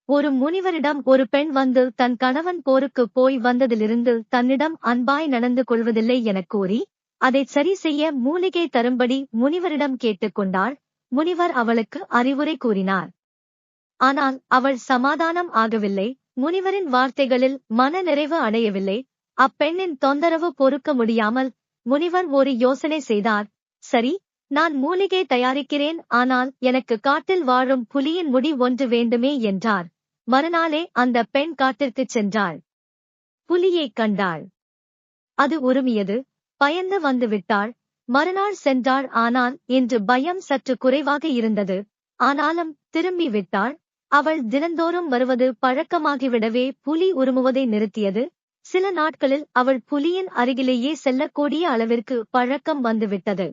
ஒரு முனிவரிடம் ஒரு பெண் வந்து தன் கணவன் போருக்கு போய் வந்ததிலிருந்து தன்னிடம் அன்பாய் நடந்து கொள்வதில்லை எனக் கூறி அதைச் சரி செய்ய மூலிகை தரும்படி முனிவரிடம் கேட்டுக்கொண்டாள். முனிவர் அவளுக்கு அறிவுரை கூறினார். ஆனால் அவள் சமாதானம் ஆகவில்லை. முனிவரின் வார்த்தைகளில் மன நிறைவு அடையவில்லை. அப்பெண்ணின் தொந்தரவு பொறுக்க முடியாமல் முனிவர் ஒரு யோசனை செய்தார். சரி, நான் மூலிகை தயாரிக்கிறேன், ஆனால் எனக்கு காட்டில் வாழும் புலியின் முடி ஒன்று வேண்டுமே என்றார். மறுநாளே அந்த பெண் காட்டிற்குச் சென்றாள். புலியைக் கண்டாள். அது உறுமியது. பயந்து வந்துவிட்டாள். மறுநாள் சென்றாள். ஆனால் இன்று பயம் சற்று குறைவாக இருந்தது. ஆனாலும் திரும்பி விட்டாள். அவள் தினந்தோறும் வருவது பழக்கமாகிவிடவே புலி உறுமுவதை நிறுத்தியது. சில நாட்களில் அவள் புலியின் அருகிலேயே செல்லக்கூடிய அளவிற்கு பழக்கம் வந்துவிட்டது.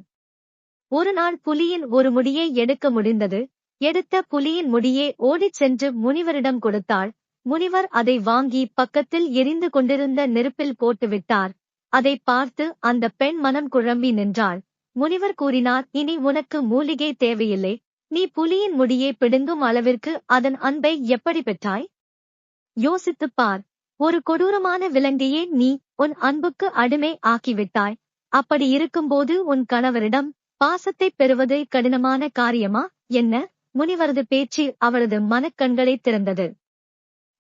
ஒரு நாள் புலியின் ஒரு முடியை எடுக்க முடிந்தது. எடுத்த புலியின் முடியே ஓடிச் சென்று முனிவரிடம் கொடுத்தாள். முனிவர் அதை வாங்கி பக்கத்தில் எரிந்து கொண்டிருந்த நெருப்பில் போட்டுவிட்டார். அதை பார்த்து அந்த பெண் மனம் குழம்பி நின்றாள். முனிவர் கூறினார், இனி உனக்கு மூலிகை தேவையில்லை. நீ புலியின் முடியை பிடுங்கும் அளவிற்கு அதன் அன்பை எப்படி பெற்றாய்? யோசித்துப் பார். ஒரு கொடூரமான விலங்கையே நீ உன் அன்புக்கு அடிமை ஆக்கிவிட்டாய். அப்படி இருக்கும்போது உன் கணவரிடம் பாசத்தைப் பெறுவது கடினமான காரியமா என்ன? முனிவரது பேச்சு அவளது மனக்கண்களைத் திறந்தது.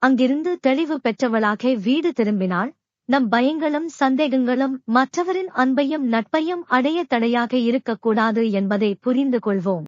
அங்கிருந்து தெளிவு பெற்றவளாக வீடு திரும்பினாள். நம் பயங்களும் சந்தேகங்களும் மற்றவரின் அன்பையும் நட்பையும் அடைய தடையாக இருக்கக்கூடாது என்பதை புரிந்து கொள்வோம்.